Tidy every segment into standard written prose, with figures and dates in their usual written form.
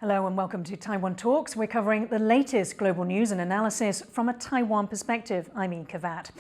Hello and welcome to Taiwan Talks. We're covering the latest global news and analysis from a Taiwan perspective. I'm Yin Khvat.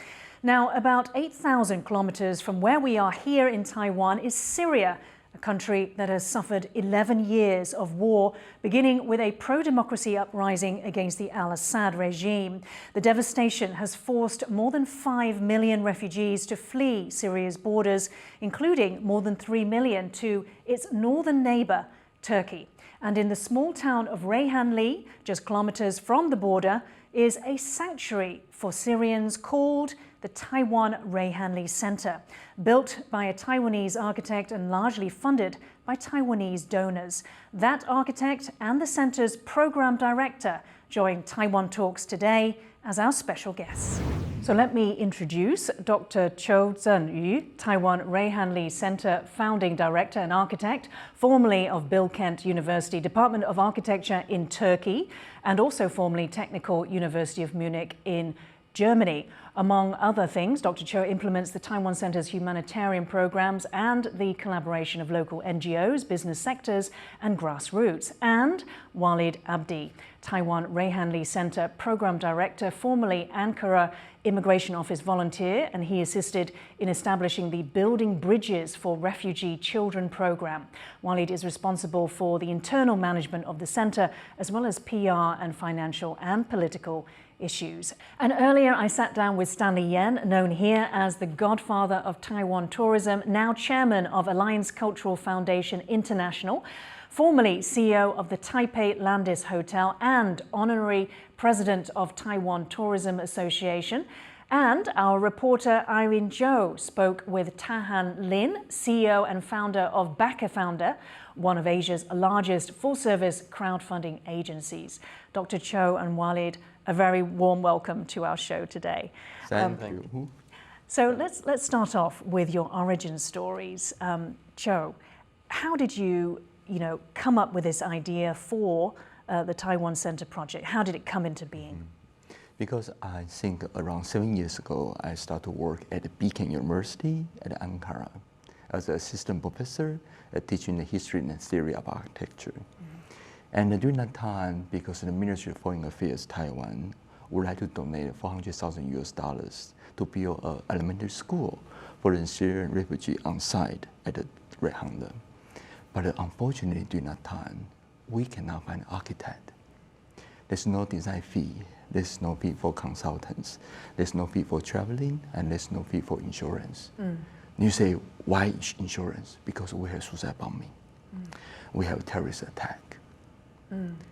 Now, about 8,000 kilometers from where we are here in Taiwan is Syria, a country that has suffered 11 years of war, beginning with a pro-democracy uprising against the al-Assad regime. The devastation has forced more than 5 million refugees to flee Syria's borders, including more than 3 million to its northern neighbor, Turkey. And in the small town of Reyhanli, just kilometers from the border, is a sanctuary for Syrians called the Taiwan Reyhanli Center, built by a Taiwanese architect and largely funded by Taiwanese donors. That architect and the center's program director join Taiwan Talks today as our special guests. So let me introduce Dr Chiu Chen-yu, Taiwan Reyhanli Center founding director and architect, formerly of Bilkent University Department of Architecture in Turkey, and also formerly Technical University of Munich in Germany. Among other things, Dr. Chiu implements the Taiwan Center's humanitarian programs and the collaboration of local NGOs, business sectors and grassroots. And Walid Abdi, Taiwan Reyhanli Center program director, formerly Ankara Immigration Office volunteer, and he assisted in establishing the Building Bridges for Refugee Children program. Walid is responsible for the internal management of the center, as well as PR and financial and political issues. And earlier I sat down with Stanley Yen, known here as the Godfather of Taiwan Tourism, now chairman of Alliance Cultural Foundation International, formerly CEO of the Taipei Landis Hotel and honorary president of Taiwan Tourism Association. And our reporter Irene Zhou spoke with Tahan Lin, CEO and founder of Backer Founder, one of Asia's largest full-service crowdfunding agencies. Dr. Chiu and Walid, a very warm welcome to our show today. Thank you. So let's start off with your origin stories. Chiu, how did you come up with this idea for the Taiwan Center project? How did it come into being? Because I think around 7 years ago, I started to work at Bilkent University at Ankara as an assistant professor teaching the history and theory of architecture. And during that time, because the Ministry of Foreign Affairs Taiwan would like to donate $400,000 to build an elementary school for the Syrian refugee on site at the Reyhanli. But unfortunately, during that time, we cannot find an architect. There's no design fee, there's no fee for consultants, there's no fee for traveling, and there's no fee for insurance. You say, why insurance? Because we have suicide bombing, we have terrorist attack.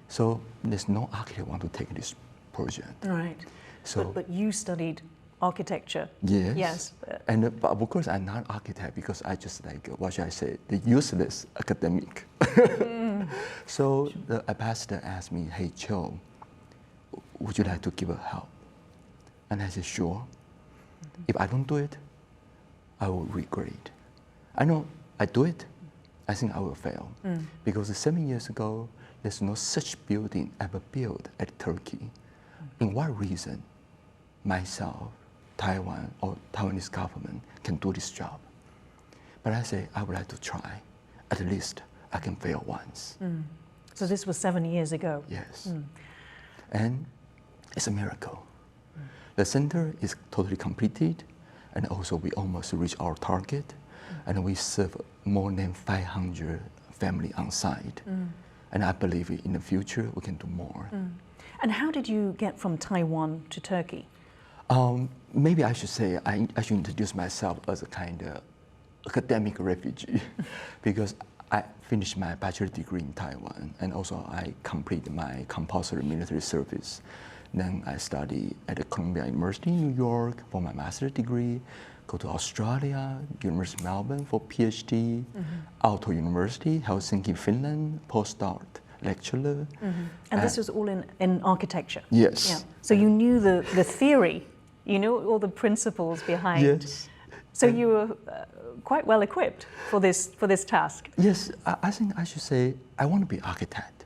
So there's no architect want to take this project. Right. So, but you studied architecture. Yes. Yes. And but of course I'm not an architect because I just like, what should I say, the useless academic. So the ambassador asked me, hey Chiu, would you like to give a help? And I said, sure. If I don't do it, I will regret. I know I do it, I think I will fail. Because 7 years ago, there's no such building ever built at Turkey. In what reason myself, Taiwan, or Taiwanese government can do this job? But I say, I would like to try. At least I can fail once. So this was 7 years ago. Yes. And it's a miracle. The center is totally completed, and also we almost reached our target, and we serve more than 500 families on site. And I believe in the future we can do more. And how did you get from Taiwan to Turkey? Maybe I should say I should introduce myself as a kind of academic refugee because I finished my bachelor degree in Taiwan, and also I completed my compulsory military service. Then I studied at the Columbia University in New York for my master's degree, go to Australia, University of Melbourne for PhD, Aalto University, Helsinki, Finland, postdoc lecturer. And this was all in architecture? Yes. Yeah. So you knew the theory, you knew all the principles behind. Yes. So you were quite well equipped for this task. Yes, I think I should say I want to be architect.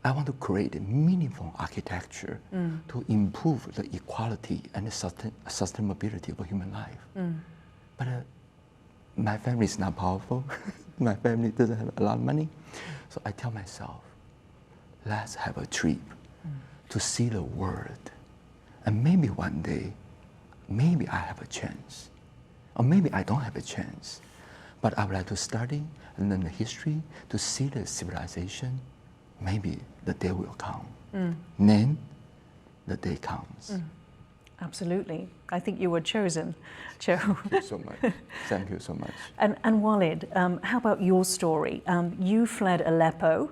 I want to create a meaningful architecture to improve the equality and the sustainability of human life. But my family is not powerful. My family doesn't have a lot of money. So I tell myself, let's have a trip to see the world. And maybe one day, maybe I have a chance. Or maybe I don't have a chance. But I would like to study and learn the history, to see the civilization. Maybe the day will come. Then the day comes. Absolutely. I think you were chosen, Chiu. Thank you so much. Thank you so much. And Walid, how about your story? You fled Aleppo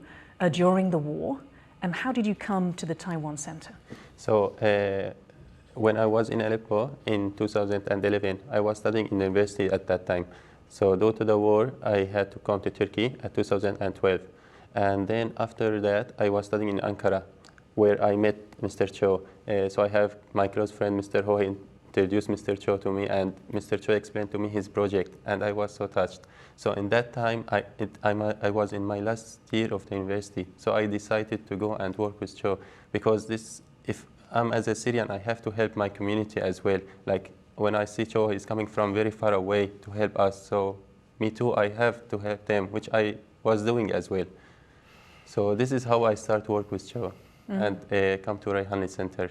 during the war, and how did you come to the Taiwan Center? So when I was in Aleppo in 2011, I was studying in university at that time. So due to the war, I had to come to Turkey at 2012. And then after that, I was studying in Ankara, where I met Mr. Chiu. So I have my close friend, Mr. Ho, introduced Mr. Chiu to me, and Mr. Chiu explained to me his project, and I was so touched. So in that time, I was in my last year of the university. So I decided to go and work with Chiu, because if I'm as a Syrian, I have to help my community as well. Like when I see Chiu, he's coming from very far away to help us. So me too, I have to help them, which I was doing as well. So this is how I start to work with Chiu and come to Reyhanli Center.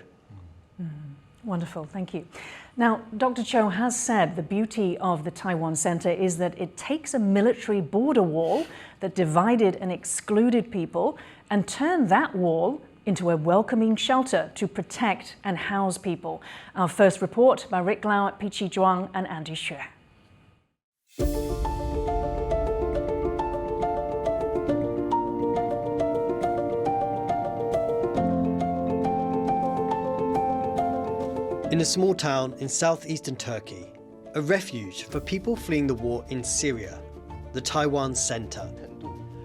Wonderful, thank you. Now, Dr. Chiu has said the beauty of the Taiwan Center is that it takes a military border wall that divided and excluded people and turned that wall into a welcoming shelter to protect and house people. Our first report by Rick Lau at Pichi Zhuang and Andy Xue. In a small town in southeastern Turkey, a refuge for people fleeing the war in Syria, the Taiwan Center.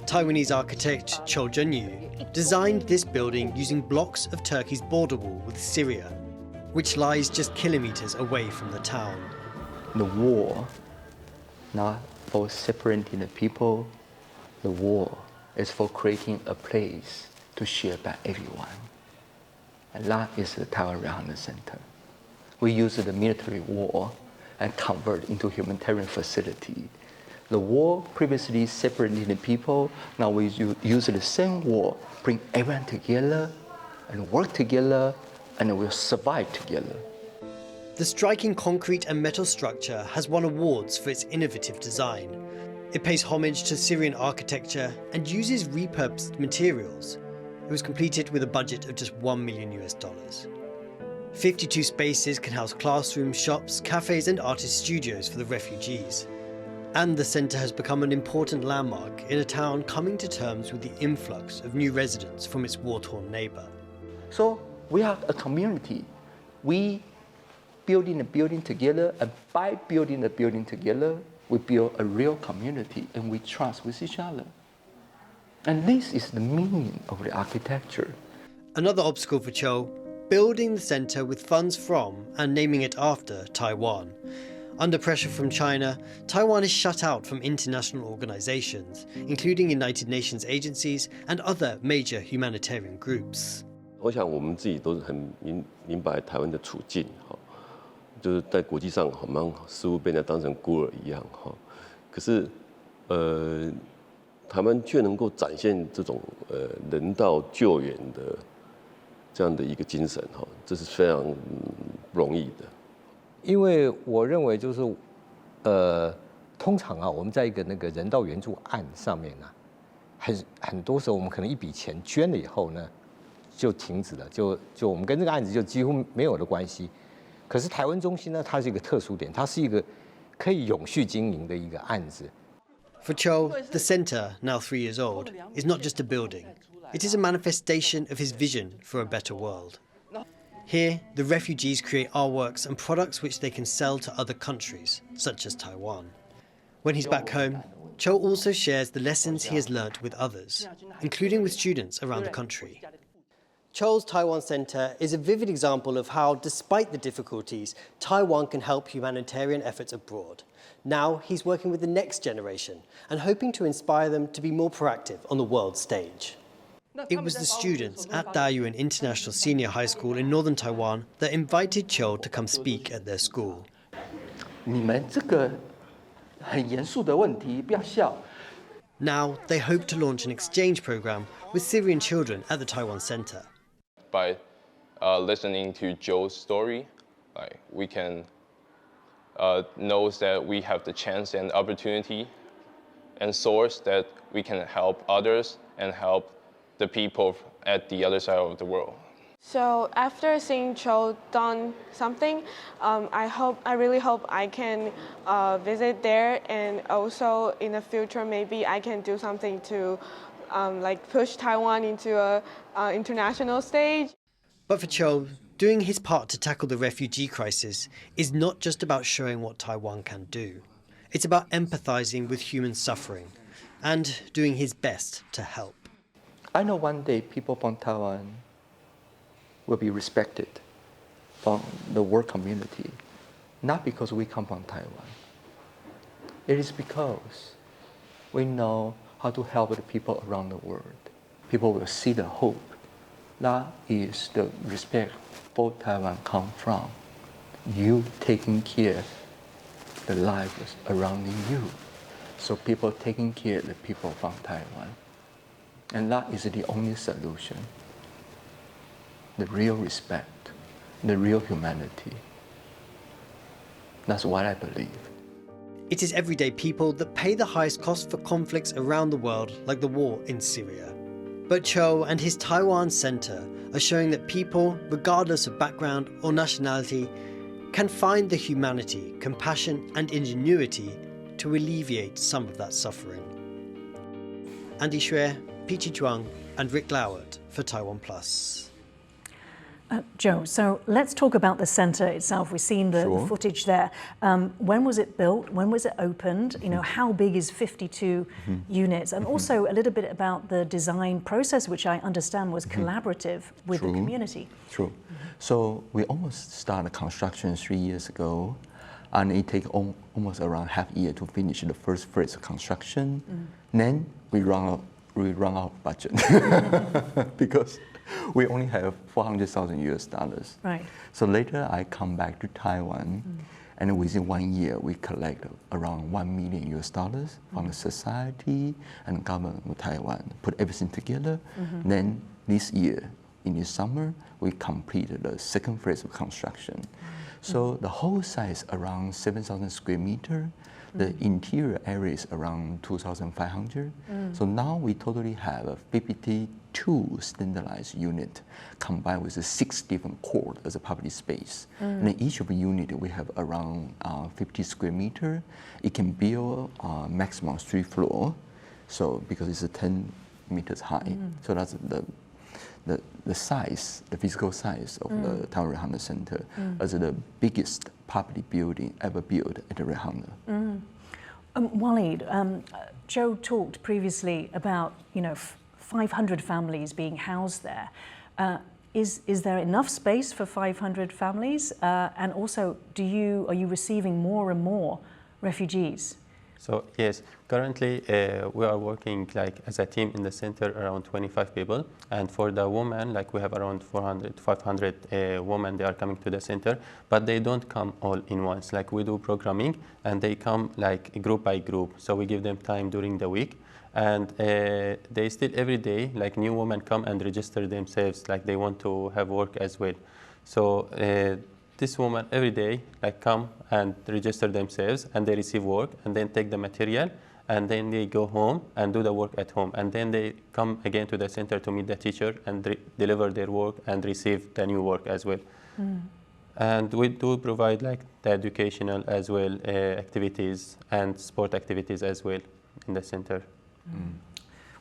Taiwanese architect Chiu Chen-yu designed this building using blocks of Turkey's border wall with Syria, which lies just kilometers away from the town. The war, not for separating the people, the war is for creating a place to share by everyone. And that is the Taiwan Reyhanli Center. We use the military wall and convert into humanitarian facility. The war previously separated the people, now we use the same wall, bring everyone together and work together, and we'll survive together. The striking concrete and metal structure has won awards for its innovative design. It pays homage to Syrian architecture and uses repurposed materials. It was completed with a budget of just $1 million. 52 spaces can house classrooms, shops, cafes and artist studios for the refugees. And the centre has become an important landmark in a town coming to terms with the influx of new residents from its war-torn neighbour. So we are a community. We building the building together, and by building the building together, we build a real community and we trust with each other. And this is the meaning of the architecture. Another obstacle for Chiu, building the centre with funds from and naming it after Taiwan. Under pressure from China, Taiwan is shut out from international organisations, including United Nations agencies and other major humanitarian groups. 我想我们自己都是很明白台湾的处境，就是在国际上好像似乎被人家当成孤儿一样，可是台湾却能够展现这种人道救援的这样的一个精神，这是非常不容易的。因为我认为就是，通常啊，我们在一个那个人道援助案上面呢，很多时候我们可能一笔钱捐了以后呢，就停止了，就我们跟这个案子就几乎没有了关系。可是台湾中心呢，它是一个特殊点，它是一个可以永续经营的一个案子。For Chiu, the centre, now 3 years old, is not just a building. It is a manifestation of his vision for a better world. Here, the refugees create artworks and products which they can sell to other countries, such as Taiwan. When he's back home, Chiu also shares the lessons he has learnt with others, including with students around the country. Chiu's Taiwan Center is a vivid example of how, despite the difficulties, Taiwan can help humanitarian efforts abroad. Now he's working with the next generation and hoping to inspire them to be more proactive on the world stage. It was the students at Taiyuan International Senior High School in northern Taiwan that invited Chiu to come speak at their school. 你们这个很严肃的问题，不要笑。Now they hope to launch an exchange program with Syrian children at the Taiwan Center. By listening to Joe's story, we can know that we have the chance and opportunity and source that we can help others and help the people at the other side of the world. So after seeing Chiu done something, I really hope I can visit there, and also in the future maybe I can do something to like push Taiwan into a international stage. But for Chiu, doing his part to tackle the refugee crisis is not just about showing what Taiwan can do. It's about empathizing with human suffering and doing his best to help. I know one day people from Taiwan will be respected from the world community, not because we come from Taiwan. It is because we know how to help the people around the world. People will see the hope. That is the respect for Taiwan come from. You taking care of the lives around you. So people taking care of the people from Taiwan. And that is the only solution. The real respect, the real humanity. That's what I believe. It is everyday people that pay the highest cost for conflicts around the world, like the war in Syria. But Chiu and his Taiwan Center are showing that people, regardless of background or nationality, can find the humanity, compassion and ingenuity to alleviate some of that suffering. Andy Xue, Peachy Chuang and Rick Lowert for Taiwan Plus. Joe, so let's talk about the centre itself. We've seen the footage there. When was it built? When was it opened? You know, how big is 52 units? And also a little bit about the design process, which I understand was collaborative with the community. True. So we almost started construction 3 years ago, and it takes almost around half a year to finish the first phase of construction. Then we run out of budget because we only have 400,000 US dollars. Right. So later I come back to Taiwan, and within 1 year we collect around 1 million US dollars from the society and government of Taiwan, put everything together. Then this year, in the summer, we completed the second phase of construction. So the whole size around 7,000 square meters. The interior area is around 2,500. So now we totally have 52 standardized units combined with 6 different courts as a public space. And in each of the unit we have around 50 square meters. It can build maximum 3 floors. So because it's 10 meters high. So that's the size, the physical size of the Taiwan Reyhanli Center as the biggest public building ever built at the Reyhanli. Walid, Joe talked previously about 500 families being housed there. Is there enough space for 500 families? And also, are you receiving more and more refugees? So yes, currently we are working as a team in the center, around 25 people, and for the women, we have around 500 women. They are coming to the center, but they don't come all in once. We do programming, and they come group by group. So we give them time during the week, and they still every day new women come and register themselves, they want to have work as well. So this woman every day come and register themselves, and they receive work, and then take the material, and then they go home and do the work at home, and then they come again to the center to meet the teacher and deliver their work and receive the new work as well. And we do provide the educational as well activities and sport activities as well in the center.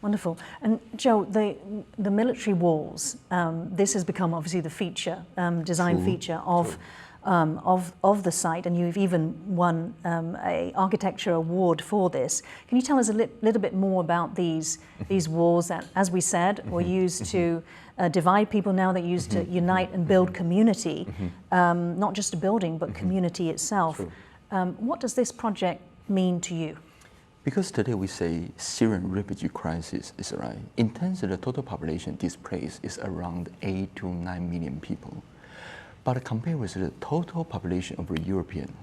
Wonderful. And Joe, the military walls, this has become obviously the feature, design feature of the site, and you've even won an architecture award for this. Can you tell us a little bit more about these walls that, as we said, were used to divide people, now they're used to unite and build community, not just a building, but community itself. What does this project mean to you? Because today we say Syrian refugee crisis is right. In terms of the total population displaced is around 8 to 9 million people. But compared with the total population of the European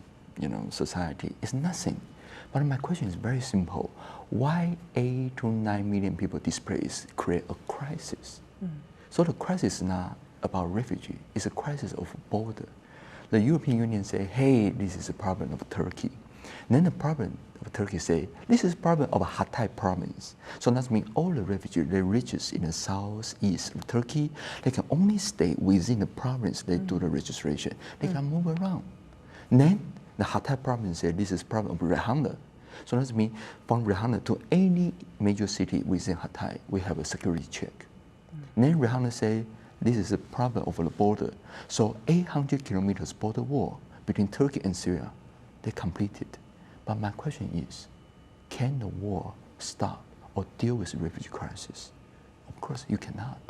society, it's nothing. But my question is very simple. Why 8 to 9 million people displaced create a crisis? So the crisis is not about refugee, it's a crisis of border. The European Union say, hey, this is a problem of Turkey. Then the problem of Turkey say, this is a problem of Hatay province. So that means all the refugees, they reaches in the southeast of Turkey, they can only stay within the province they do the registration. They can move around. Then the Hatay province say, this is problem of Reyhanli. So that means from Reyhanli to any major city within Hatay, we have a security check. Then Reyhanli say, this is a problem of the border. So 800 kilometers border wall between Turkey and Syria, they completed. But my question is, can the war stop or deal with the refugee crisis? Of course, you cannot.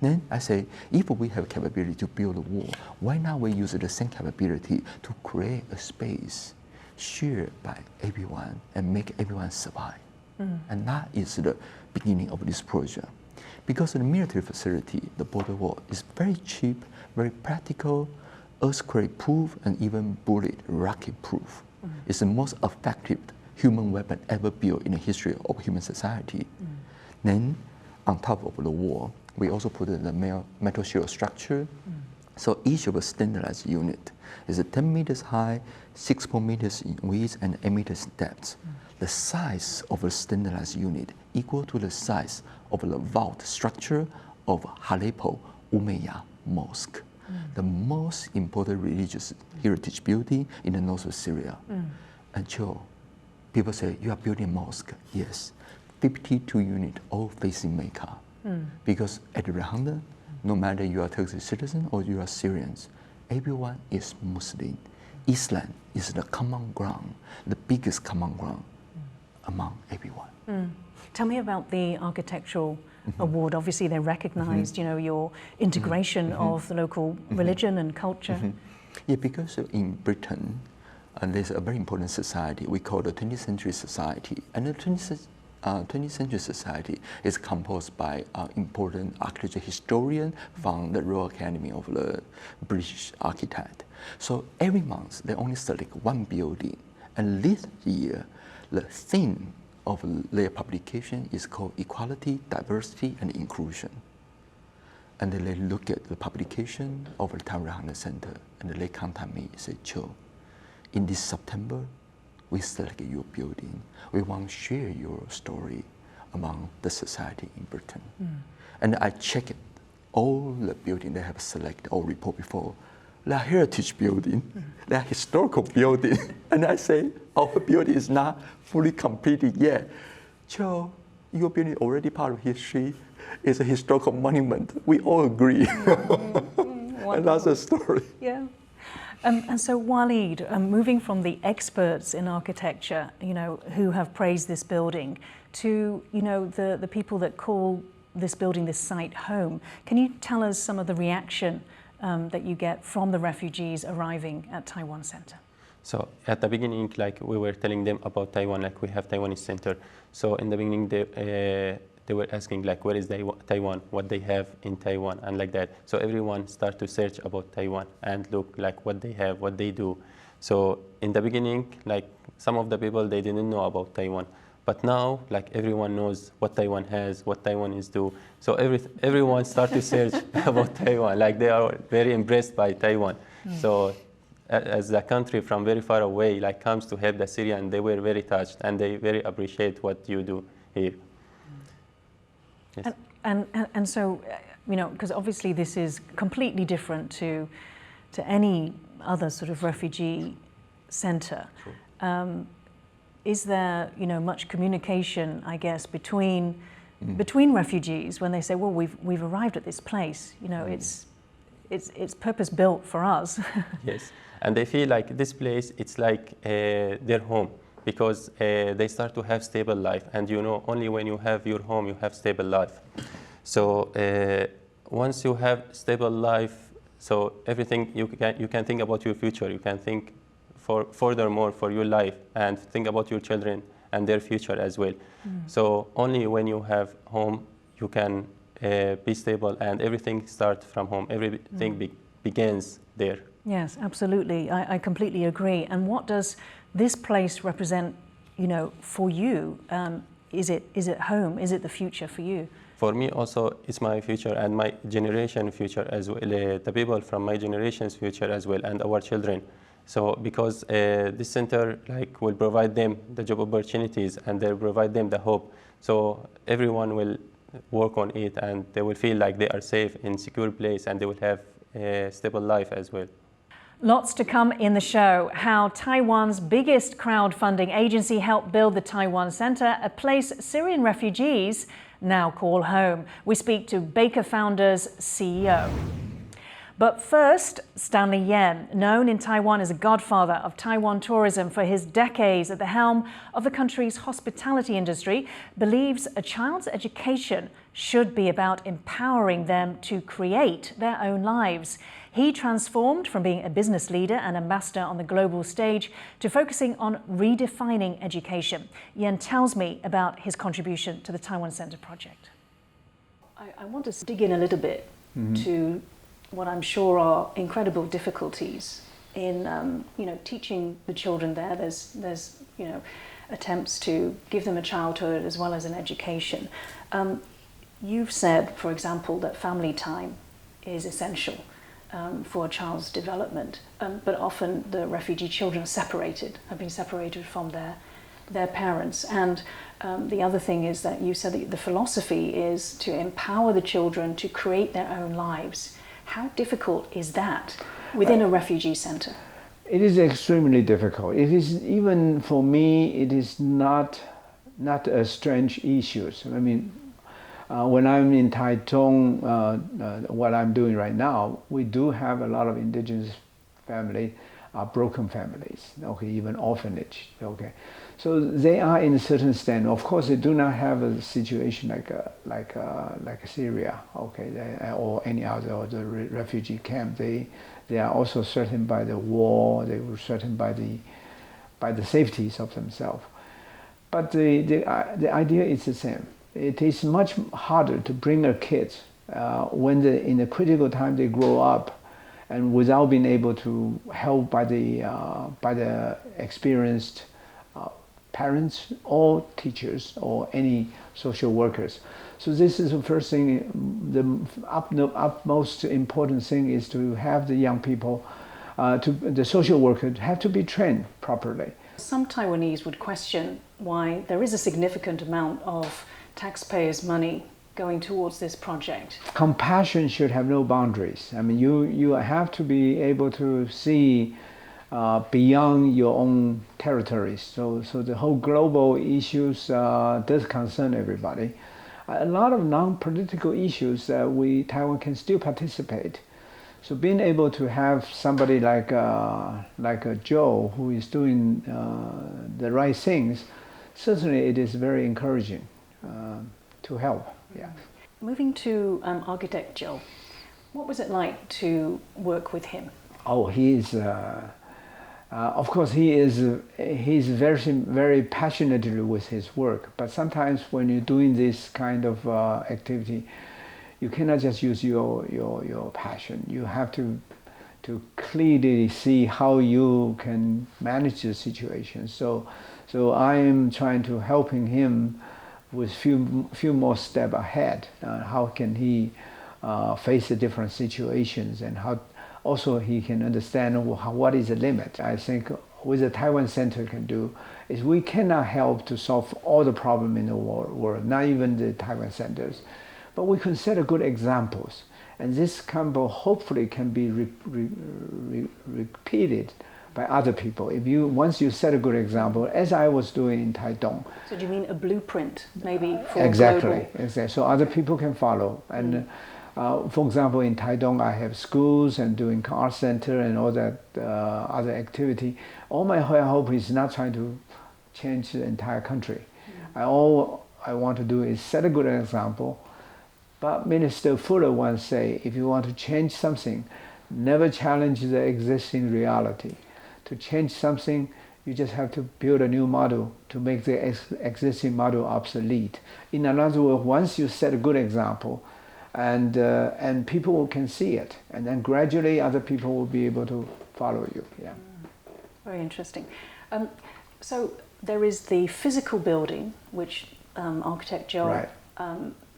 Then I say, if we have capability to build a wall, why not we use the same capability to create a space shared by everyone and make everyone survive? And that is the beginning of this project. Because the military facility, the border wall, is very cheap, very practical, earthquake-proof, and even bullet rocket-proof. It's the most effective human weapon ever built in the history of human society. Then, on top of the wall, we also put the metal shield structure. So each of a standardized unit is 10 meters high, 6.4 meters in width, and 8 meters depth. The size of a standardized unit equal to the size of the vault structure of Aleppo Umayyad Mosque, the most important religious heritage building in the north of Syria. And Chiu, people say, you are building a mosque. Yes, 52 units all facing Mecca. Because at Reyhanli, no matter you are Turkish citizen or you are Syrians, everyone is Muslim. Islam is the common ground, the biggest common ground among everyone. Tell me about the architectural award. Obviously, they recognized, you know, your integration of the local religion and culture. Yeah, because in Britain, there's a very important society we call the 20th Century Society. And the 20th Century Society is composed by important architecture historian from the Royal Academy of the British Architect. So every month, they only select one building. And this year, the theme of their publication is called Equality, Diversity, and Inclusion. And then they look at the publication of the Taiwan Reyhanli Center, and they contact me and say, Chiu, in this September, we select your building. We want to share your story among the society in Britain. And I checked all the buildings they have selected or report before. They're heritage building, they're historical building. And I say, our building is not fully completed yet. Chiu, your building already part of history. It's a historical monument. We all agree. And that's the story. Yeah. And so Walid, moving from the experts in architecture, you know, who have praised this building, to, you know, the people that call this building, this site, home, can you tell us some of the reaction that you get from the refugees arriving at Taiwan Center? So at the beginning, like we were telling them about Taiwan, like we have Taiwanese Center. So in the beginning, they were asking like, where is Taiwan, what they have in Taiwan, and like that. So everyone start to search about Taiwan and look like what they have, what they do. So in the beginning, like some of the people, they didn't know about Taiwan. But now, like everyone knows what Taiwan has, what Taiwanese do. So everyone start to search about Taiwan. Like they are very impressed by Taiwan. So as a country from very far away, like comes to help the Syrian, they were very touched and they very appreciate what you do here. Yes. And so, you know, because obviously this is completely different to any other sort of refugee center. Is there, you know, much communication, I guess, between refugees when they say, well, we've arrived at this place, you know, it's purpose built for us. Yes, and they feel like this place, it's like their home, because they start to have stable life, and you know, only when you have your home, you have stable life. So once you have stable life, so everything you can think about your future, you can think furthermore for your life and think about your children and their future as well. So only when you have home, you can be stable, and everything starts from home. Everything begins there. Yes, absolutely. I completely agree. And what does this place represent for you, is it home? Is it the future for you? For me also, it's my future and my generation future as well, the people from my generation's future as well, and our children. So because this center will provide them the job opportunities and they'll provide them the hope. So everyone will work on it and they will feel like they are safe in secure place and they will have a stable life as well. Lots to come in the show. How Taiwan's biggest crowdfunding agency helped build the Taiwan Center, a place Syrian refugees now call home. We speak to Baker Founders CEO. But first, Stanley Yen, known in Taiwan as a godfather of Taiwan tourism for his decades at the helm of the country's hospitality industry, believes a child's education should be about empowering them to create their own lives. He transformed from being a business leader and ambassador on the global stage to focusing on redefining education. Yen tells me about his contribution to the Taiwan Center project. I want to dig in a little bit to what I'm sure are incredible difficulties in teaching the children there. There's attempts to give them a childhood as well as an education. You've said, for example, that family time is essential for a child's development, but often the refugee children have been separated from their parents. And the other thing is that you said that the philosophy is to empower the children to create their own lives. How difficult is that within a refugee center? It is extremely difficult. It is, even for me, it is not a strange issue. I mean, when I'm in Taichung, what I'm doing right now, we do have a lot of indigenous family, broken families, okay, even orphanage, okay. So they are in a certain stand. Of course, they do not have a situation like Syria, okay, or any other or the refugee camp. They are also threatened by the war. They were threatened by the safeties of themselves. But the idea is the same. It is much harder to bring a kid when in a critical time they grow up, and without being able to help by the experienced parents or teachers or any social workers. So this is the first thing. The utmost important thing is to have the young people, the social workers have to be trained properly. Some Taiwanese would question why there is a significant amount of taxpayers' money going towards this project. Compassion should have no boundaries. I mean, you have to be able to see beyond your own territories. So the whole global issues does concern everybody. A lot of non-political issues Taiwan can still participate. So being able to have somebody like a Joe who is doing the right things, certainly it is very encouraging to help. Yeah. Moving to architect Joe, what was it like to work with him? Oh, he is. Of course, he's very, very passionate with his work. But sometimes when you're doing this kind of activity, you cannot just use your passion. You have to clearly see how you can manage the situation. So I am trying to helping him with few more steps ahead. How can he face the different situations, and how also he can understand what is the limit. I think what the Taiwan Center can do is we cannot help to solve all the problems in the world, not even the Taiwan centers, but we can set good examples, and this combo hopefully can be repeated by other people. Once you set a good example, as I was doing in Taitung. So do you mean a blueprint, maybe for Exactly. global? So other people can follow. And for example, in Taitung, I have schools and doing art center and all that other activity. All my hope is not trying to change the entire country. All I want to do is set a good example. But Minister Fuller once said, if you want to change something, never challenge the existing reality. To change something, you just have to build a new model to make the existing model obsolete. In other words, once you set a good example, and people can see it, and then gradually other people will be able to follow you. Yeah. Very interesting. So there is the physical building, which architect Joe Right.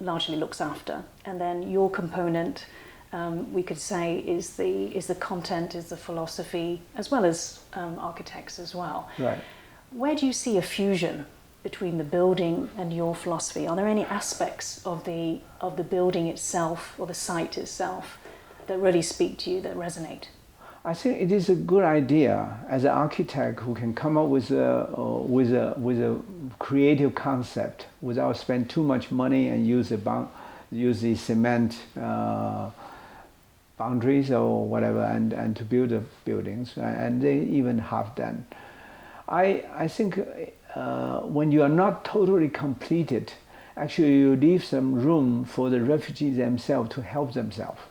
Largely looks after, and then your component, we could say, is the content, is the philosophy, as well as architects as well. Right. Where do you see a fusion between the building and your philosophy? Are there any aspects of the building itself or the site itself that really speak to you, that resonate? I think it is a good idea as an architect who can come up with a creative concept without spend too much money and use the cement boundaries or whatever, and to build the buildings, and they even have done. I think when you are not totally completed, actually you leave some room for the refugees themselves to help themselves.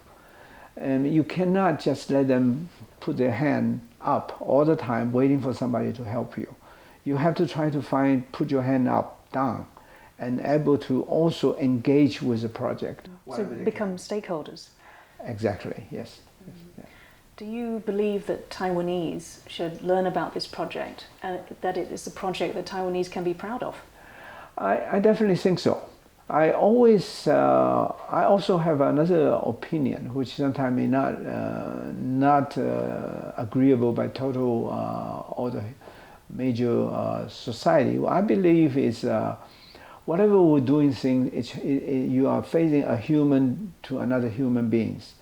And you cannot just let them put their hand up all the time waiting for somebody to help you. You have to try to put your hand up, down, and able to also engage with the project. So become stakeholders. Exactly, yes. Yeah. Do you believe that Taiwanese should learn about this project and that it is a project that Taiwanese can be proud of? I definitely think so. I also have another opinion, which sometimes may not agreeable by total all the major society. What I believe is whatever we're doing things, you are facing a human to another human beings.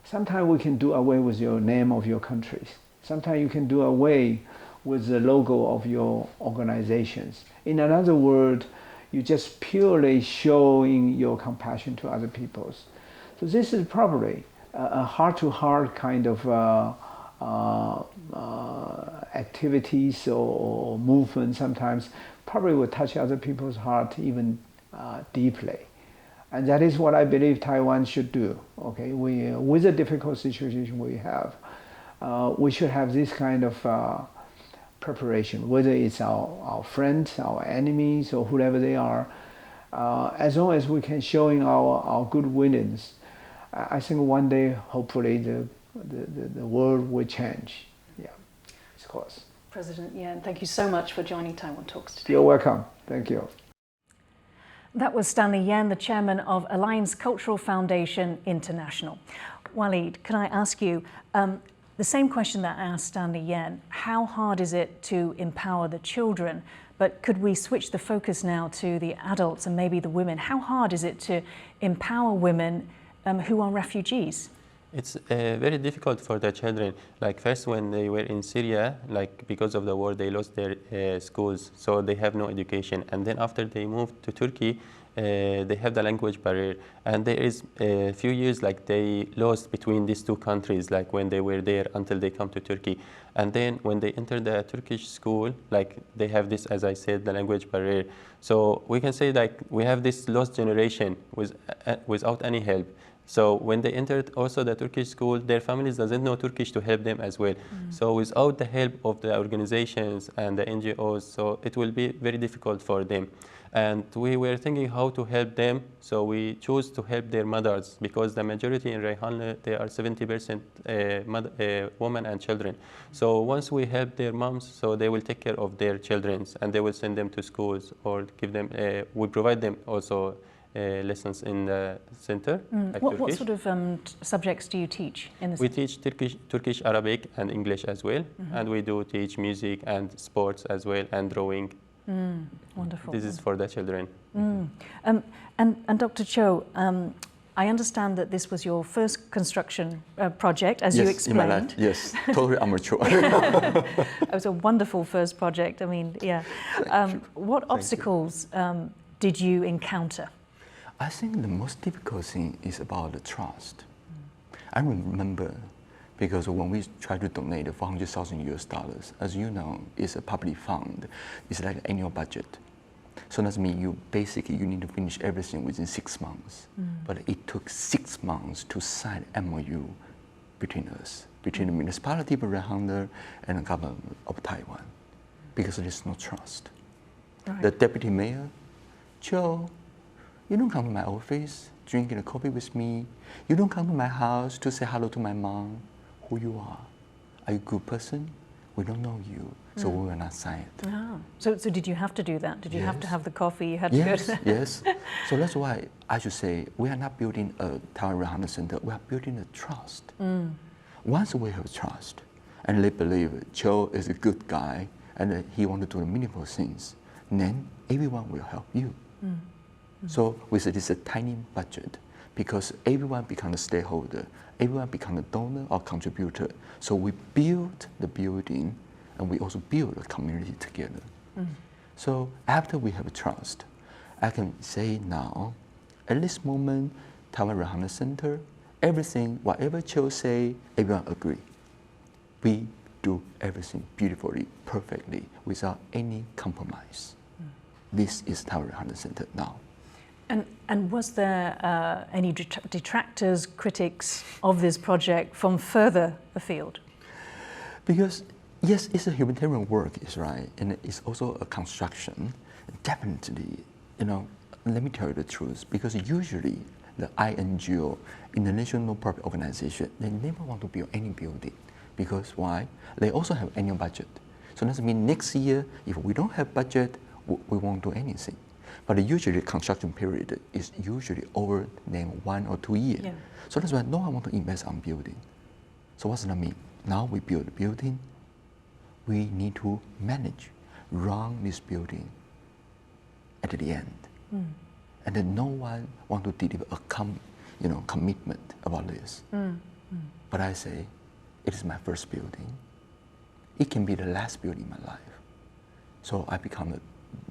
Sometimes we can do away with your name of your countries. Sometimes you can do away with the logo of your organizations. In another word, you just purely showing your compassion to other peoples. So this is probably a heart-to-heart kind of activities or movement sometimes probably will touch other people's heart even deeply. And that is what I believe Taiwan should do. Okay, with the difficult situation we have, we should have this kind of preparation, whether it's our friends, our enemies, or whoever they are. As long as we can showing our good willingness, I think one day, hopefully, the world will change. Yeah, of course. President Yen, thank you so much for joining Taiwan Talks today. You're welcome. Thank you. That was Stanley Yen, the chairman of Alliance Cultural Foundation International. Walid, can I ask you, the same question that I asked Stanley Yen, how hard is it to empower the children? But could we switch the focus now to the adults and maybe the women? How hard is it to empower women who are refugees? It's very difficult for the children. Like first when they were in Syria, like because of the war, they lost their schools, so they have no education. And then after they moved to Turkey, they have the language barrier. And there is a few years like they lost between these two countries, like when they were there until they come to Turkey. And then when they enter the Turkish school, like they have this, as I said, the language barrier. So we can say like we have this lost generation without any help. So when they entered also the Turkish school, their families doesn't know Turkish to help them as well. So without the help of the organizations and the NGOs, so it will be very difficult for them. And we were thinking how to help them, so we chose to help their mothers, because the majority in Reyhanli, they are 70% women and children. So once we help their moms, so they will take care of their children, and they will send them to schools or give them, we provide them also lessons in the center. Like what sort of subjects do you teach in the center? We teach Turkish, Arabic, and English as well. And we do teach music and sports as well, and drawing. Wonderful. This is for the children. And Dr. Chiu, I understand that this was your first construction project, as you explained. In my life, yes, totally amateur. It was a wonderful first project. I mean, yeah. What obstacles did you encounter? I think the most difficult thing is about the trust. I remember, because when we try to donate $400,000 US, as you know, it's a public fund. It's like an annual budget. So that means you need to finish everything within 6 months. But it took 6 months to sign MOU between us, between the municipality of Reyhanli and the government of Taiwan, because there's no trust. Right. The deputy mayor, Joe, you don't come to my office drinking a coffee with me. You don't come to my house to say hello to my mom. Who you are? Are you a good person? we don't know you, so we will not sign it. Oh. So did you have to do that? Did you have to have the coffee? You had to Yes, go to yes. So that's why I should say we are not building a Taiwan Reyhanli Center, we are building a trust. Once we have trust, and they believe Chiu is a good guy, and he wants to do meaningful things, then everyone will help you. So with this a tiny budget, because everyone becomes a stakeholder, everyone becomes a donor or contributor. So we build the building, and we also build a community together. So after we have trust, I can say now, at this moment, Taiwan Reyhanli Center, everything, whatever Chiu say, everyone agree. We do everything beautifully, perfectly, without any compromise. This is Taiwan Reyhanli Center now. And was there any detractors, critics of this project from further afield? Because yes, it's a humanitarian work, is right, and it's also a construction. Definitely, let me tell you the truth, because usually the INGO, International Non-Profit Organization, they never want to build any building. Because why? They also have annual budget. So that means next year, if we don't have budget, we won't do anything. But usually the construction period is usually over than 1 or 2 years. Yeah. So that's why no one wants to invest on building. So what does that mean? Now we build a building, we need to manage, run this building at the end. And then no one wants to deliver a commitment about this. But I say, it is my first building. It can be the last building in my life. So I become a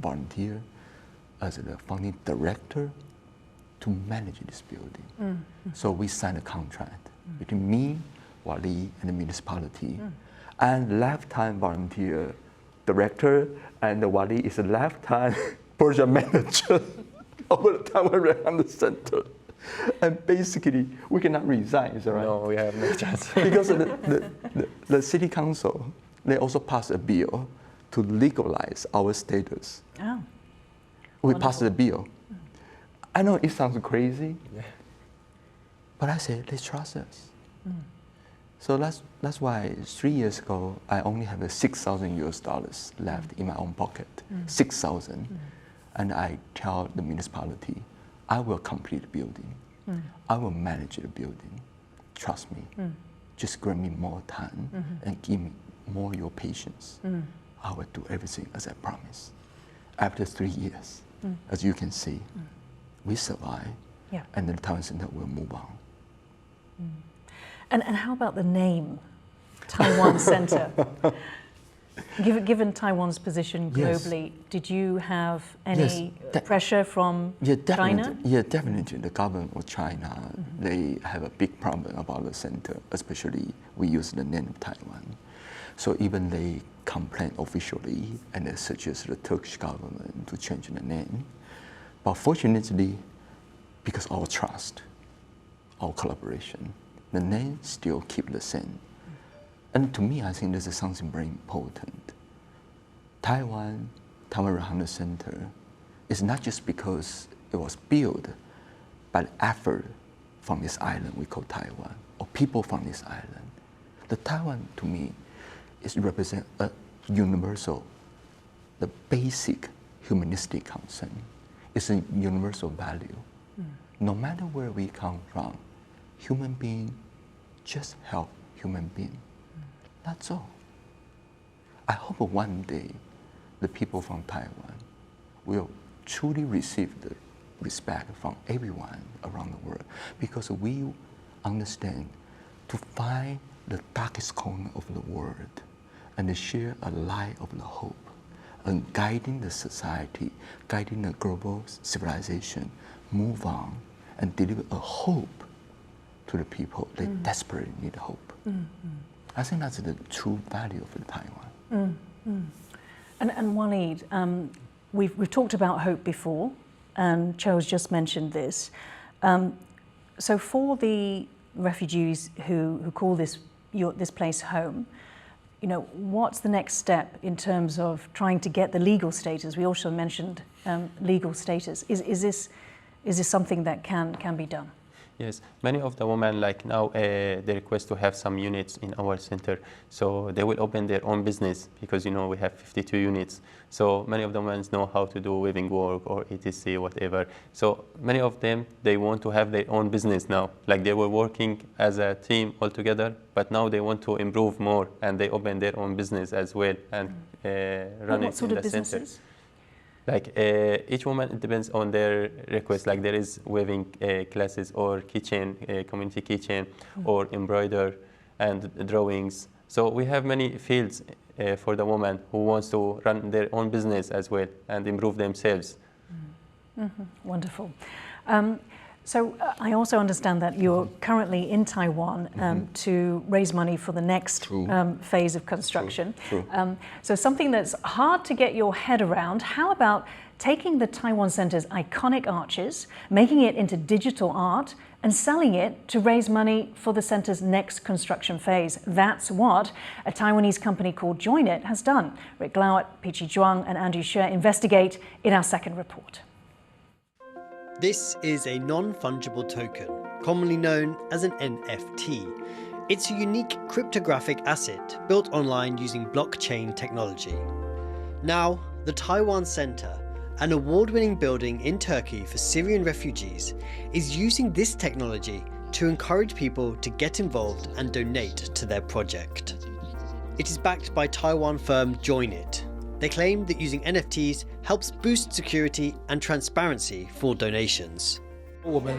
volunteer as the founding director to manage this building. So we signed a contract between me, Walid, and the municipality. And lifetime volunteer director, and Walid is a lifetime project manager of the Taiwan Reyhanli Center. And basically, we cannot resign, is that right? No, we have no chance. Because the city council, they also passed a bill to legalize our status. Oh. We passed the bill. I know it sounds crazy, but I say, let's trust us. So that's why 3 years ago, I only have $6,000 left in my own pocket, 6,000. And I tell the municipality, I will complete the building. I will manage the building. Trust me. Just grant me more time and give me more your patience. I will do everything as I promised. After 3 years, as you can see, we survive, and the Taiwan Center will move on. And how about the name, Taiwan Center? Given Taiwan's position globally, did you have any pressure from China? Yeah, definitely. The government of China, they have a big problem about the center, especially we use the name of Taiwan. So even they complain officially and they suggest the Turkish government to change the name. But fortunately, because of our trust, our collaboration, the name still keep the same. And to me, I think this is something very important. Taiwan Reyhanli Center is not just because it was built by the effort from this island we call Taiwan, or people from this island. The Taiwan, to me, is represent a universal, the basic humanistic concern. It's a universal value. No matter where we come from, human being just help human being. That's all. I hope one day the people from Taiwan will truly receive the respect from everyone around the world, because we understand to find the darkest corner of the world and to share a light of the hope and guiding the society, guiding the global civilization, move on and deliver a hope to the people. They desperately need hope. I think that's the true value of Taiwan. And Walid, we've talked about hope before, and Chiu has just mentioned this. So for the refugees who call this place home, what's the next step in terms of trying to get the legal status? We also mentioned legal status. Is this something that can be done? Yes, many of the women like now they request to have some units in our center, so they will open their own business because we have 52 units. So many of the women know how to do weaving work or etc. whatever. So many of them they want to have their own business now. Like they were working as a team all together, but now they want to improve more and they open their own business as well and run it in the center. Like each woman, it depends on their request. Like there is weaving classes or kitchen, community kitchen, or embroider and drawings. So we have many fields for the woman who wants to run their own business as well and improve themselves. Wonderful. So I also understand that you're currently in Taiwan to raise money for the next phase of construction. So something that's hard to get your head around, how about taking the Taiwan Center's iconic arches, making it into digital art and selling it to raise money for the center's next construction phase? That's what a Taiwanese company called Join It has done. Rick Glauert, Pichi Zhuang and Andy Xue investigate in our second report. This is a non-fungible token, commonly known as an NFT. It's a unique cryptographic asset built online using blockchain technology. Now, the Taiwan Center, an award-winning building in Turkey for Syrian refugees, is using this technology to encourage people to get involved and donate to their project. It is backed by Taiwan firm Join It. They claim that using NFTs helps boost security and transparency for donations. 我们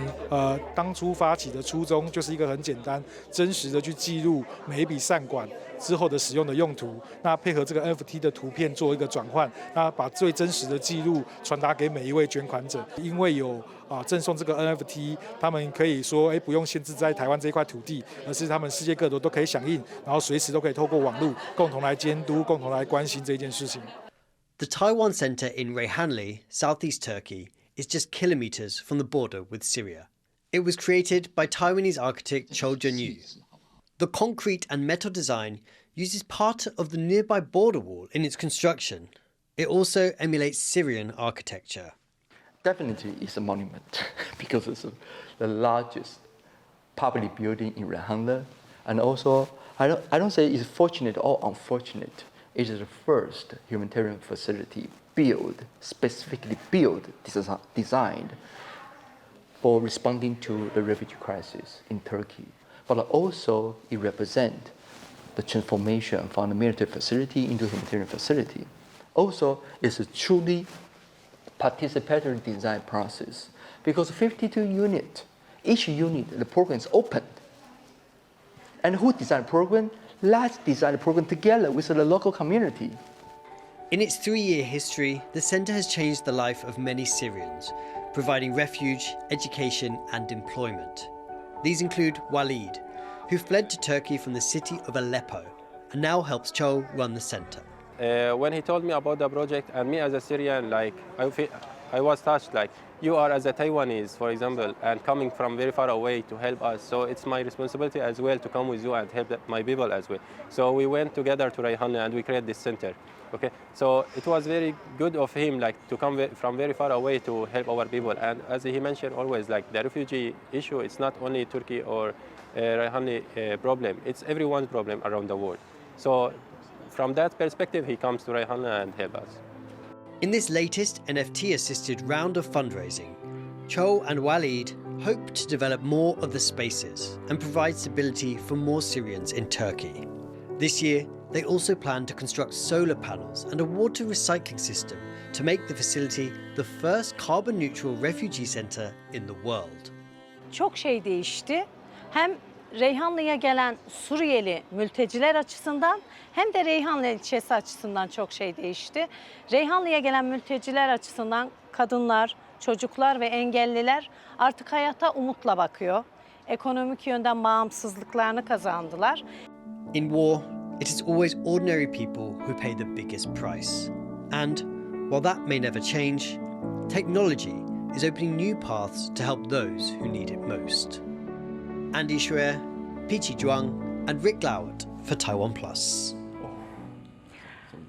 当初发起的初衷就是一个很简单，真实的去记录每一笔善款之后的使用的用途，那配合这个 NFT 的图片做一个转换，那把最真实的记录传达给每一位捐款者。因为有赠送这个 NFT， 他们可以说不用限制在台湾这一块土地，而是他们世界各国都可以响应，然后随时都可以透过网络共同来监督、共同来关心这件事情。The Taiwan Center in Reyhanli, southeast Turkey, is just kilometers from the border with Syria. It was created by Taiwanese architect Chiu Chen-yu. The concrete and metal design uses part of the nearby border wall in its construction. It also emulates Syrian architecture. Definitely it's a monument because it's the largest public building in Reyhanli. And also, I don't say it's fortunate or unfortunate. It is the first humanitarian facility specifically built, designed for responding to the refugee crisis in Turkey. But also it represents the transformation from the military facility into a humanitarian facility. Also, it's a truly participatory design process because 52 units, each unit, the program is open. And who designed the program? Let's design the program together with the local community. In its 3-year history, the centre has changed the life of many Syrians, providing refuge, education and employment. These include Walid, who fled to Turkey from the city of Aleppo and now helps Chiu run the centre. When he told me about the project, and me as a Syrian, I was touched, you are as a Taiwanese, for example, and coming from very far away to help us. So it's my responsibility as well to come with you and help my people as well. So we went together to Reyhanli and we created this center. Okay, so it was very good of him to come from very far away to help our people. And as he mentioned always, the refugee issue, it's not only Turkey or Reyhanli problem, it's everyone's problem around the world. So from that perspective, he comes to Reyhanli and help us. In this latest NFT-assisted round of fundraising, Chiu and Walid hope to develop more of the spaces and provide stability for more Syrians in Turkey. This year, they also plan to construct solar panels and a water recycling system to make the facility the first carbon-neutral refugee center in the world. Çok şey değişti. Hem Reyhanlı'ya gelen Suriyeli mülteciler açısından hem de Reyhanlı ilçesi açısından çok şey değişti. Reyhanlı'ya gelen mülteciler açısından kadınlar, çocuklar ve engelliler artık hayata umutla bakıyor. Ekonomik yönden bağımsızlıklarını kazandılar. In war, it is always ordinary people who pay the biggest price. And while that may never change, technology is opening new paths to help those who need it most. Andy Xue, Pichi Zhuang and Rick Glauert for Taiwan Plus.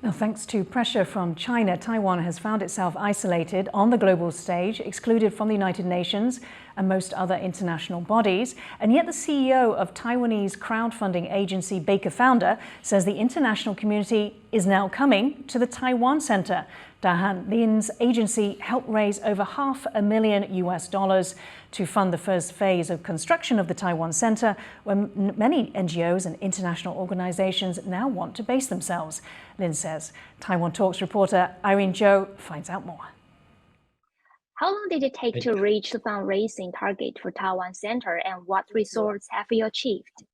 Now, thanks to pressure from China, Taiwan has found itself isolated on the global stage, excluded from the United Nations and most other international bodies. And yet the CEO of Taiwanese crowdfunding agency Baker Founder says the international community is now coming to the Taiwan Center. Tahan Lin's agency helped raise over $500,000 to fund the first phase of construction of the Taiwan Center, where many NGOs and international organizations now want to base themselves. Lin says. Taiwan Talks reporter Irene Zhou finds out more. How long did it take to reach the fundraising target for Taiwan Center, and what results have you achieved?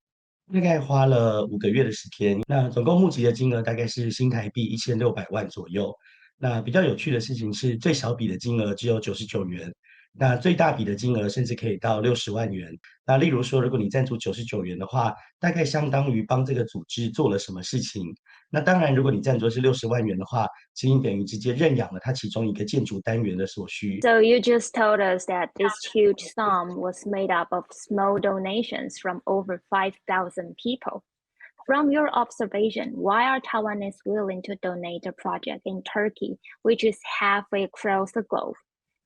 大概花了5个月的时间，那总共募集的金额大概是新台币1600万左右。那比较有趣的事情是，最小笔的金额只有99元，那最大笔的金额甚至可以到60万元。那例如说，如果你赞助99元的话，大概相当于帮这个组织做了什么事情。那当然，如果你赞助的是60万元的话，其实你等于直接认养了它其中一个建筑单元的所需。So you just told us that this huge sum was made up of small donations from over 5,000 people. From your observation, why are Taiwanese willing to donate a project in Turkey, which is halfway across the globe?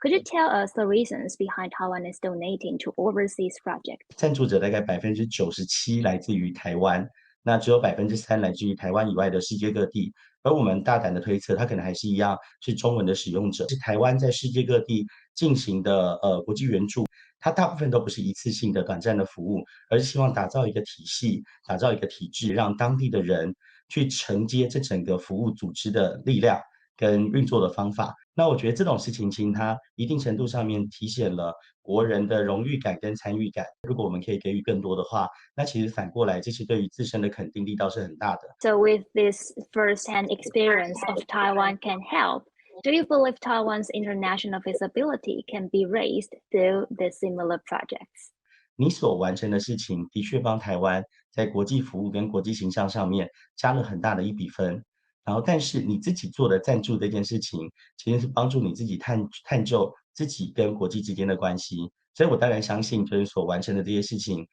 Could you tell us the reasons behind Taiwanese donating to overseas projects? 赞助者大概97%来自于台湾，那只有3%来自于台湾以外的世界各地。而我们大胆的推测，它可能还是一样是中文的使用者。是台湾在世界各地进行的国际援助，它大部分都不是一次性的短暂的服务，而是希望打造一个体系，打造一个体制，让当地的人去承接这整个服务组织的力量跟运作的方法。那我觉得这种事情，其实它一定程度上面体现了国人的荣誉感跟参与感。如果我们可以给予更多的话，那其实反过来，这是对于自身的肯定力道是很大的。So with this first-hand experience of Taiwan can help, do you believe Taiwan's international visibility can be raised through the similar projects? 你所完成的事情的确帮台湾在国际服务跟国际形象上面加了很大的一笔分。然后，但是你自己做的赞助这件事情，其实是帮助你自己探究自己跟国际之间的关系。所以我当然相信，就是所完成的这些事情，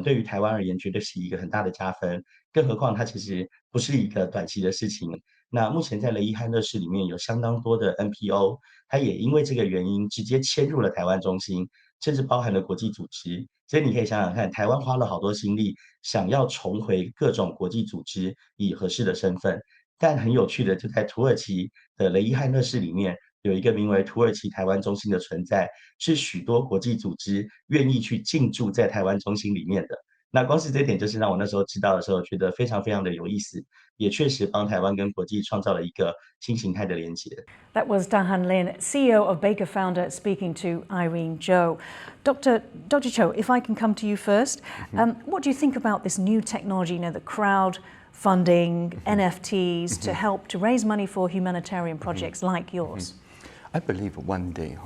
对于台湾而言，绝对是一个很大的加分。更何况它其实不是一个短期的事情。那目前在雷伊汉乐市里面有相当多的 NPO， 它也因为这个原因直接迁入了台湾中心，甚至包含了国际组织。所以你可以想想看，台湾花了好多心力，想要重回各种国际组织以合适的身份。但很有趣的，就在土耳其的雷伊汉乐市里面，有一个名为土耳其台湾中心的存在，是许多国际组织愿意去进驻在台湾中心里面的。那光是这点，就是让我那时候知道的时候，觉得非常非常的有意思，也确实帮台湾跟国际创造了一个新形态的连结。That was Tahan Lin, CEO of Baker Founder, speaking to Irene Zhou. Dr. Chiu, if I can come to you first, what do you think about this new technology, the crowdfunding, NFTs, to help to raise money for humanitarian projects like yours? I believe one day,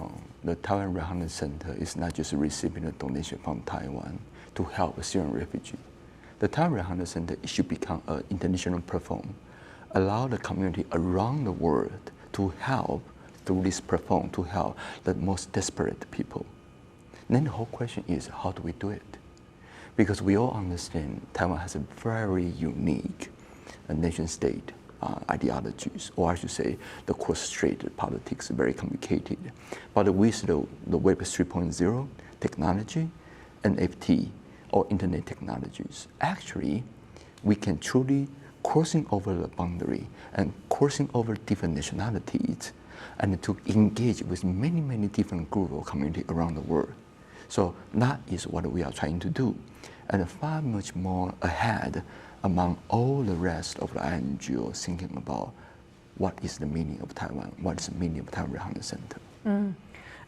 the Taiwan Reyhanli Center is not just receiving a donation from Taiwan to help Syrian refugees. The Taiwan Reyhanli Center should become an international platform, allow the community around the world to help through this platform to help the most desperate people. Then the whole question is, how do we do it? Because we all understand Taiwan has a very unique nation-state ideologies, or I should say, the cross-strait politics, very complicated. But with the Web 3.0 technology, NFT, or internet technologies, actually, we can truly crossing over the boundary and crossing over different nationalities, and to engage with many, many different groups or communities around the world. So that is what we are trying to do, and far much more ahead among all the rest of the NGOs thinking about what is the meaning of Taiwan, what is the meaning of Taiwan Reyhanli Center.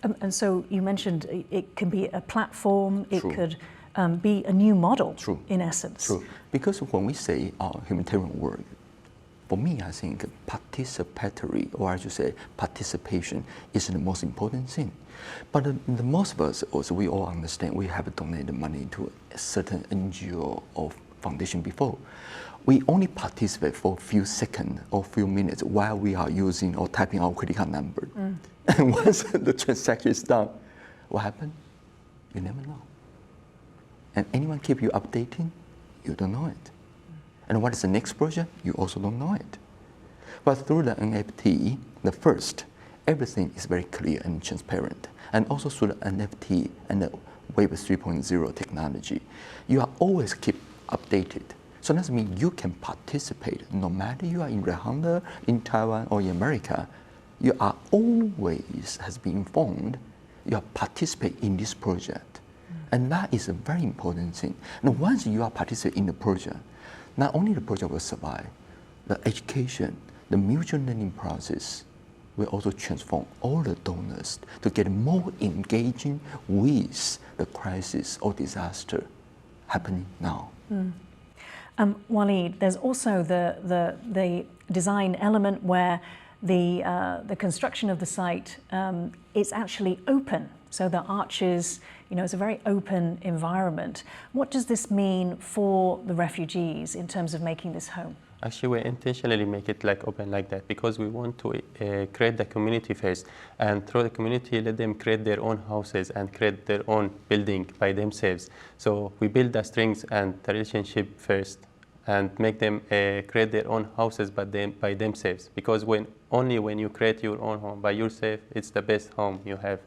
And so you mentioned it can be a platform, it True. could be a new model, True. in essence. True, because when we say humanitarian work, for me, I think participatory, or I should say participation, is the most important thing. But the most of us, also, we all understand, we have donated money to a certain NGO or foundation before. We only participate for a few seconds or few minutes while we are using or typing our credit card number. And once the transaction is done, what happened? You never know. And anyone keep you updating? You don't know it. And what is the next project? You also don't know it. But through the NFT, the first, everything is very clear and transparent. And also through the NFT and the Web 3.0 technology, you are always keep updated. So that means you can participate, no matter you are in Reyhanli, in Taiwan, or in America, you are always has been informed, you are participate in this project. And that is a very important thing. And once you are participating in the project, not only the project will survive, the education, the mutual learning process will also transform all the donors to get more engaging with the crisis or disaster happening now. Walid, there's also the design element where the construction of the site is actually open. So the arches, it's a very open environment. What does this mean for the refugees in terms of making this home? Actually, we intentionally make it open like that because we want to create the community first, and through the community, let them create their own houses and create their own building by themselves. So we build the strings and the relationship first, and make them create their own houses by themselves. Because only when you create your own home by yourself, it's the best home you have.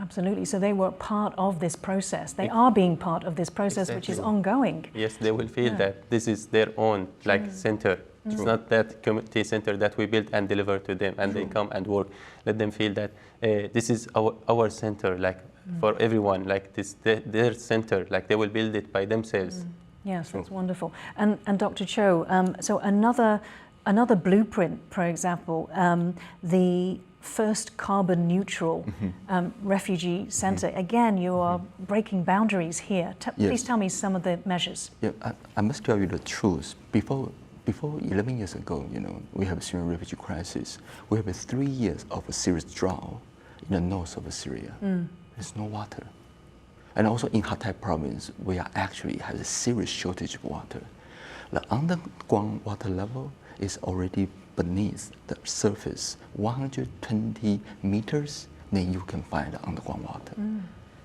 Absolutely. So they were part of this process. They are being part of this process, which is ongoing. Yes, they will feel that this is their own center. It's not that community center that we build and deliver to them and they come and work. Let them feel that this is our center, for everyone, their center, they will build it by themselves. Yes, that's wonderful. And Dr. Chiu, so another blueprint, for example, the first carbon neutral refugee center. Again, you are breaking boundaries here. Please tell me some of the measures. Yeah, I must tell you the truth. Before 11 years ago, we have a Syrian refugee crisis. We have 3 years of a serious drought in the north of Syria. There's no water. And also in Hatay province, we are actually have a serious shortage of water. The underground water level is already beneath the surface 120 meters, then you can find the underground water.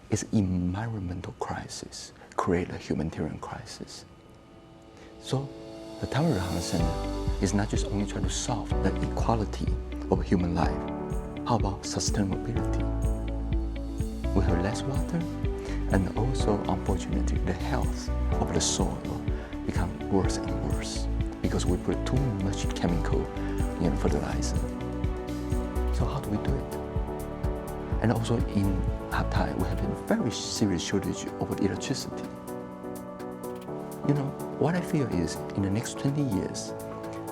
It's environmental crisis, create a humanitarian crisis. So the Taiwan Reyhanli Center is not just only trying to solve the equality of human life. How about sustainability? We have less water, and also, unfortunately, the health of the soil become worse and worse because we put too much chemical fertilizer. So how do we do it? And also in Hatay, we have a very serious shortage of electricity. What I feel is in the next 20 years,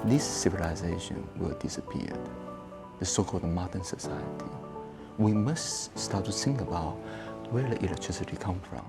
this civilization will disappear, the so-called modern society. We must start to think about where the electricity comes from.